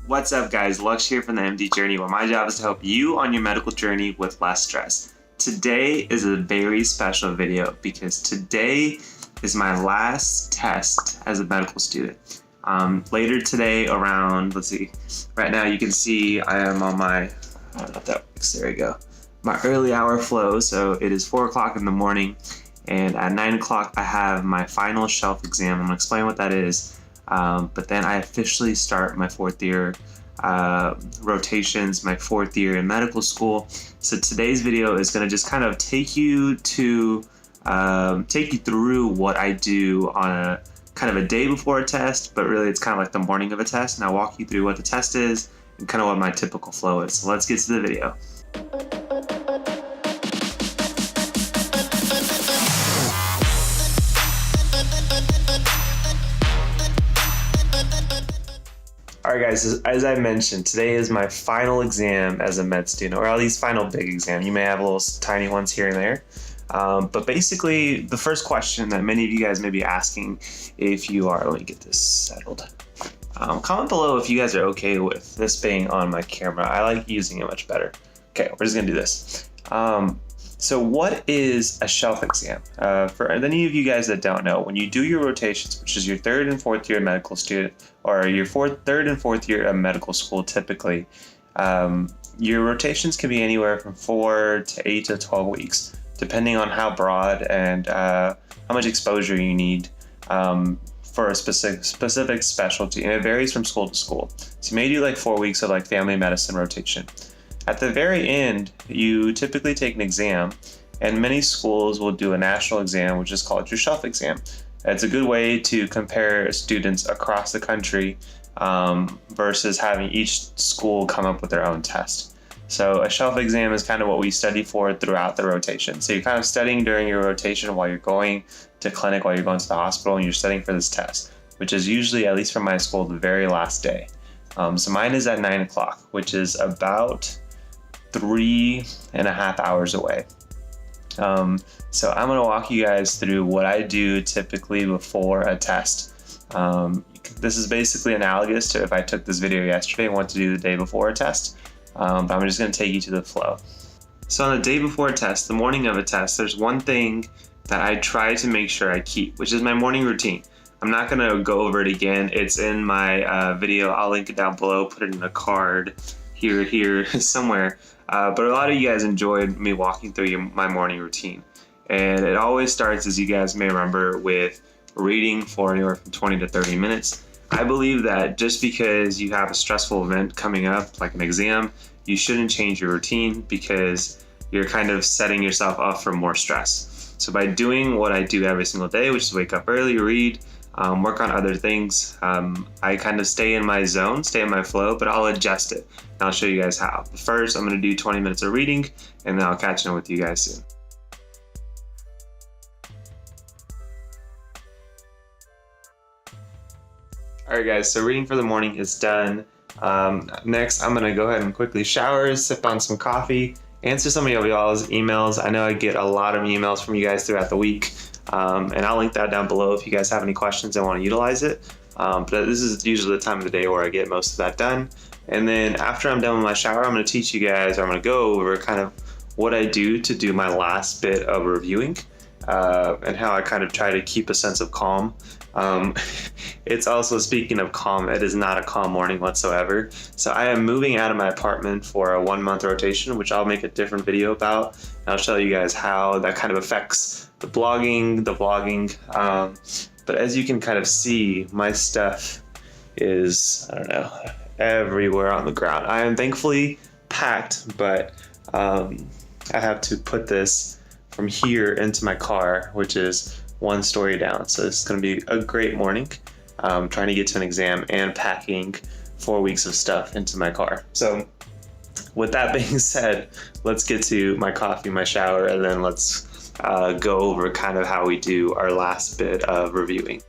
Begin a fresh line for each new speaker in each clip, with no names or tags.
What's up, guys? Lux here from the MD Journey, where my job is to help you on your medical journey with less stress. Today is a very special video because today is my last test as a medical student. Later today around, right now you can see I am on my, I don't know if that works, there we go, my early hour flow. So it is 4 o'clock in the morning, and at 9 o'clock I have my final shelf exam. I'm gonna explain what that is. But then I officially start my fourth year rotations, my fourth year in medical school. So today's video is going to just kind of take you through what I do on a kind of a day before a test, but really it's kind of like the morning of a test, and I'll walk you through what the test is and kind of what my typical flow is. So let's get to the video. Alright guys, as I mentioned, today is my final exam as a med student, or at least final big exam. You may have little tiny ones here and there. But basically, the first question that many of you guys may be asking, if you are, let me get this settled. Comment below if you guys are okay with this being on my camera. I like using it much better. Okay, we're just gonna do this. So what is a shelf exam? For any of you guys that don't know, when you do your rotations, which is your third and fourth year medical student, or your third and fourth year of medical school typically, your rotations can be anywhere from 4 to 8 to 12 weeks, depending on how broad and how much exposure you need for a specific specialty, and it varies from school to school. So you may do like 4 weeks of like family medicine rotation. At the very end, you typically take an exam, and many schools will do a national exam, which is called your shelf exam. It's a good way to compare students across the country versus having each school come up with their own test. So a shelf exam is kind of what we study for throughout the rotation. So you're kind of studying during your rotation while you're going to clinic, while you're going to the hospital, and you're studying for this test, which is usually, at least for my school, the very last day. So mine is at 9 o'clock, which is about 3.5 hours away. So I'm going to walk you guys through what I do typically before a test. This is basically analogous to if I took this video yesterday and wanted to do the day before a test, but I'm just going to take you to the flow. So on the day before a test, the morning of a test, there's one thing that I try to make sure I keep, which is my morning routine. I'm not going to go over it again. It's in my video. I'll link it down below, put it in a card here somewhere. But a lot of you guys enjoyed me walking through my morning routine. And it always starts, as you guys may remember, with reading for anywhere from 20 to 30 minutes. I believe that just because you have a stressful event coming up, like an exam, you shouldn't change your routine, because you're kind of setting yourself up for more stress. So by doing what I do every single day, which is wake up early, read, work on other things, I kind of stay in my zone, stay in my flow, but I'll adjust it. And I'll show you guys how. But first, I'm going to do 20 minutes of reading, and then I'll catch up with you guys soon. Alright guys, so reading for the morning is done. Next, I'm going to go ahead and quickly shower, sip on some coffee, answer some of y'all's emails. I know I get a lot of emails from you guys throughout the week. And I'll link that down below if you guys have any questions and want to utilize it. But this is usually the time of the day where I get most of that done. And then after I'm done with my shower, I'm going to teach you guys, or I'm going to go over kind of what I do to do my last bit of reviewing, and how I kind of try to keep a sense of calm. It's also, speaking of calm, it is not a calm morning whatsoever. So I am moving out of my apartment for a 1-month rotation, which I'll make a different video about. And I'll show you guys how that kind of affects the vlogging. But as you can kind of see, my stuff is, I don't know, everywhere on the ground. I am thankfully packed, but I have to put this from here into my car, which is 1 story down. So it's going to be a great morning, trying to get to an exam and packing 4 weeks of stuff into my car. So with that being said, let's get to my coffee, my shower, and then let's go over kind of how we do our last bit of reviewing.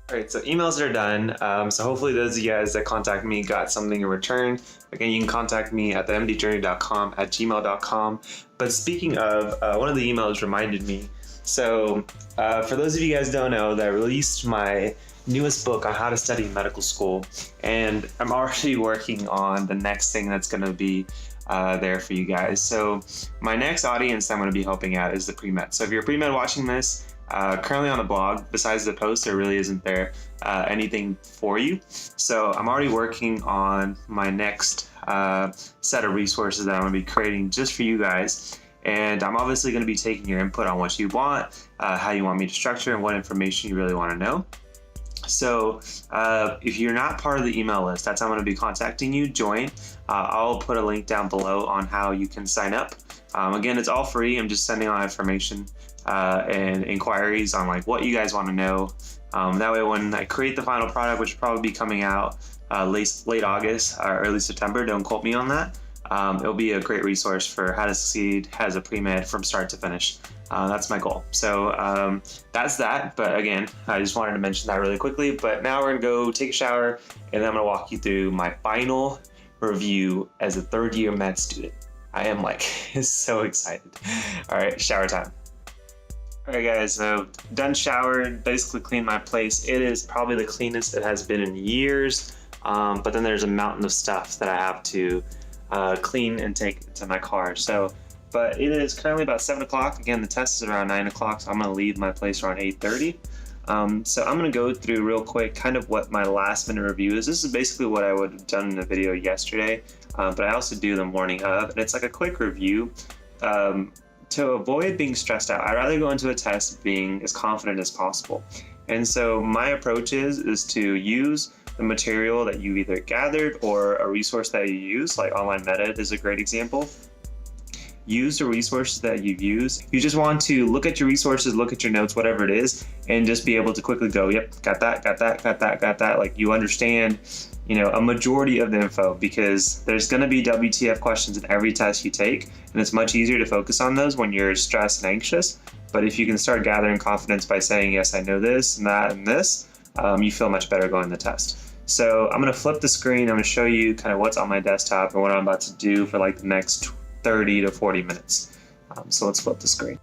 All right, so emails are done. So hopefully those of you guys that contact me got something in return. Again, you can contact me at TheMDJourney.com at gmail.com. But speaking of, one of the emails reminded me. So for those of you guys who don't know, that I released my newest book on how to study in medical school. And I'm already working on the next thing that's going to be there for you guys. So my next audience I'm going to be helping out is the pre-med. So if you're a pre-med watching this, currently on the blog, besides the post, there really isn't there anything for you. So I'm already working on my next set of resources that I'm going to be creating just for you guys. And I'm obviously going to be taking your input on what you want, how you want me to structure, and what information you really want to know. So if you're not part of the email list, that's how I'm going to be contacting you. Join. I'll put a link down below on how you can sign up. Again, it's all free. I'm just sending out information and inquiries on like what you guys want to know. That way when I create the final product, which will probably be coming out late August or early September, don't quote me on that. It'll be a great resource for how to succeed as a pre-med from start to finish. That's my goal. So that's that. But again, I just wanted to mention that really quickly. But now we're going to go take a shower, and then I'm going to walk you through my final review as a third-year med student. I am like so excited. All right, shower time. All right, guys, so done showered, basically cleaned my place. It is probably the cleanest it has been in years. But then there's a mountain of stuff that I have to clean and take to my car. But it is currently about 7 o'clock. Again, the test is around 9 o'clock, so I'm going to leave my place around 8:30. So I'm going to go through real quick kind of what my last minute review is. This is basically what I would have done in the video yesterday, but I also do the morning of, and it's like a quick review. To avoid being stressed out, I'd rather go into a test being as confident as possible. And so my approach is to use the material that you either gathered or a resource that you use, like online meta is a great example. Use the resources that you've used. You just want to look at your resources, look at your notes, whatever it is, and just be able to quickly go, yep, got that. Like you understand, a majority of the info, because there's going to be WTF questions in every test you take, and it's much easier to focus on those when you're stressed and anxious. But if you can start gathering confidence by saying, yes, I know this and that and this, you feel much better going the test. So I'm going to flip the screen. I'm going to show you kind of what's on my desktop and what I'm about to do for like the next 30 to 40 minutes. So let's flip the screen.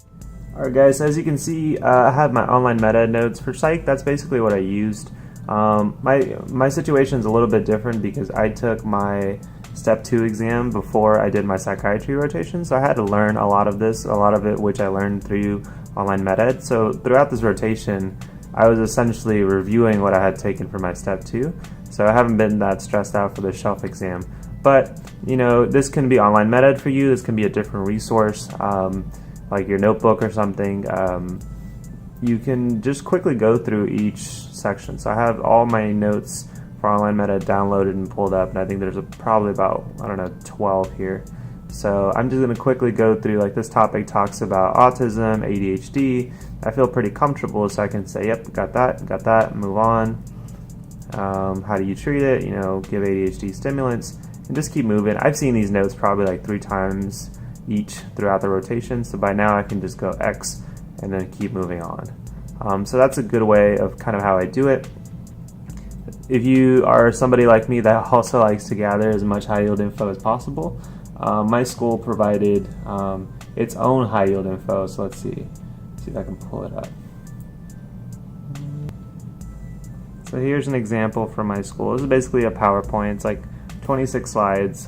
All right, guys, as you can see, I have my online meta notes for psych. That's basically what I used. My situation is a little bit different because I took my step 2 exam before I did my psychiatry rotation, so I had to learn a lot of it which I learned through online meta. So throughout this rotation, I was essentially reviewing what I had taken for my step 2, so I haven't been that stressed out for the shelf exam. But this can be online meta for you. This can be a different resource, like your notebook or something. You can just quickly go through each section. So I have all my notes for online meta downloaded and pulled up, and I think there's probably about 12 here. So I'm just going to quickly go through, like this topic talks about autism, ADHD. I feel pretty comfortable, so I can say, yep, got that, move on. How do you treat it? Give ADHD stimulants, and just keep moving. I've seen these notes probably like 3 times each throughout the rotation, so by now I can just go X and then keep moving on. So that's a good way of kind of how I do it. If you are somebody like me that also likes to gather as much high yield info as possible, my school provided its own high yield info. So let's see if I can pull it up. So here's an example from my school. This is basically a PowerPoint. It's like 26 slides.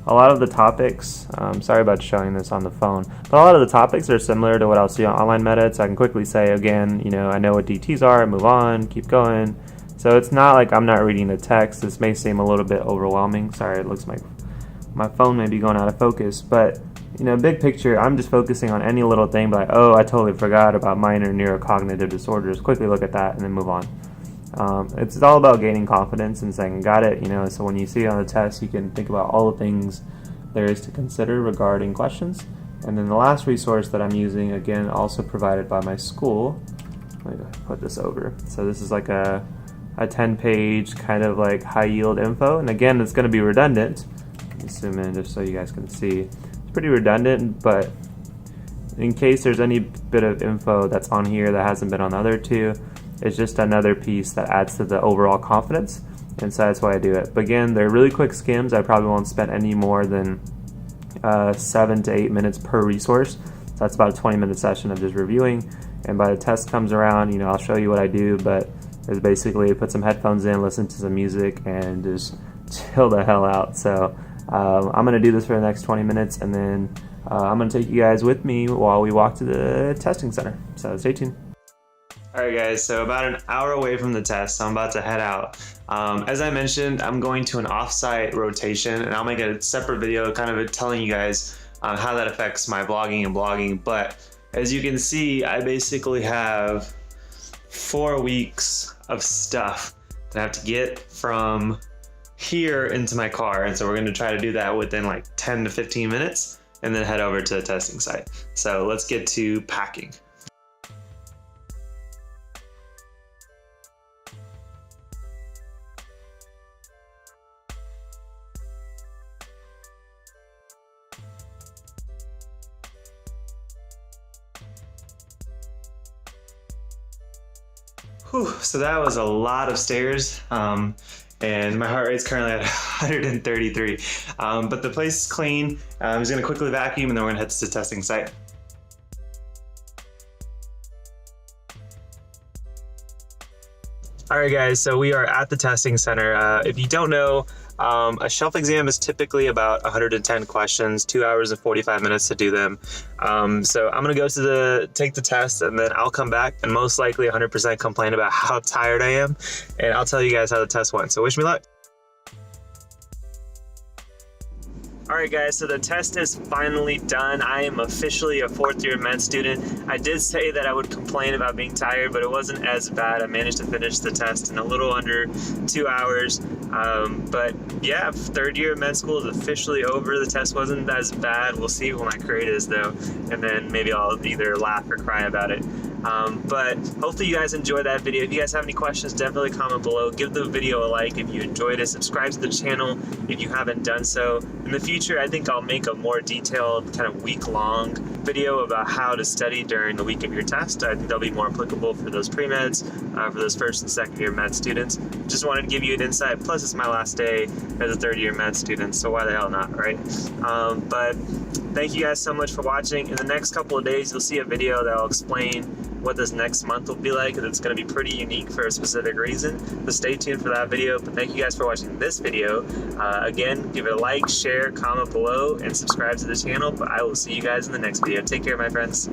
A lot of the topics, sorry about showing this on the phone, but a lot of the topics are similar to what I'll see on online meta, so I can quickly say, again, I know what DTs are, move on, keep going. So it's not like I'm not reading the text. This may seem a little bit overwhelming. Sorry, it looks like my phone may be going out of focus, but big picture, I'm just focusing on any little thing, like, oh, I totally forgot about minor neurocognitive disorders. Quickly look at that and then move on. It's all about gaining confidence and saying, got it, so when you see it on the test, you can think about all the things there is to consider regarding questions. And then the last resource that I'm using, again, also provided by my school, let me put this over. So this is like a 10-page kind of like high yield info, and again, it's going to be redundant. Let me zoom in just so you guys can see. It's pretty redundant, but in case there's any bit of info that's on here that hasn't been on the other 2, it's just another piece that adds to the overall confidence, and so that's why I do it. But again, they're really quick skims. I probably won't spend any more than 7 to 8 minutes per resource. So that's about a 20-minute session of just reviewing. And by the test comes around, I'll show you what I do, but it's basically put some headphones in, listen to some music, and just chill the hell out. So I'm going to do this for the next 20 minutes, and then I'm going to take you guys with me while we walk to the testing center. So stay tuned. Alright guys, so about an hour away from the test, so I'm about to head out. As I mentioned, I'm going to an off-site rotation, and I'll make a separate video kind of telling you guys how that affects my vlogging and blogging. But as you can see, I basically have 4 weeks of stuff that I have to get from here into my car, and so we're going to try to do that within like 10 to 15 minutes and then head over to the testing site. So let's get to packing. Whew, so that was a lot of stairs, and my heart rate's currently at 133. But the place is clean. I'm just gonna quickly vacuum, and then we're gonna head to the testing site. All right, guys, so we are at the testing center. If you don't know, a shelf exam is typically about 110 questions, 2 hours and 45 minutes to do them. So I'm gonna go to take the test, and then I'll come back and most likely 100% complain about how tired I am, and I'll tell you guys how the test went. So wish me luck. Alright guys, so the test is finally done. I am officially a 4th year med student. I did say that I would complain about being tired, but it wasn't as bad. I managed to finish the test in a little under 2 hours. But yeah, 3rd year med school is officially over. The test wasn't as bad. We'll see what my grade is though, and then maybe I'll either laugh or cry about it. But hopefully you guys enjoyed that video. If you guys have any questions, definitely comment below. Give the video a like if you enjoyed it. Subscribe to the channel if you haven't done so. In the future, I think I'll make a more detailed kind of week-long video about how to study during the week of your test. I think that'll be more applicable for those pre-meds, for those 1st and 2nd year med students. Just wanted to give you an insight. Plus, it's my last day as a 3rd year med student, so why the hell not, right? But thank you guys so much for watching. In the next couple of days, you'll see a video that will explain what this next month will be like, and it's going to be pretty unique for a specific reason. So stay tuned for that video. But thank you guys for watching this video. Again, give it a like, share, comment below, and subscribe to the channel. But I will see you guys in the next video. Take care, my friends.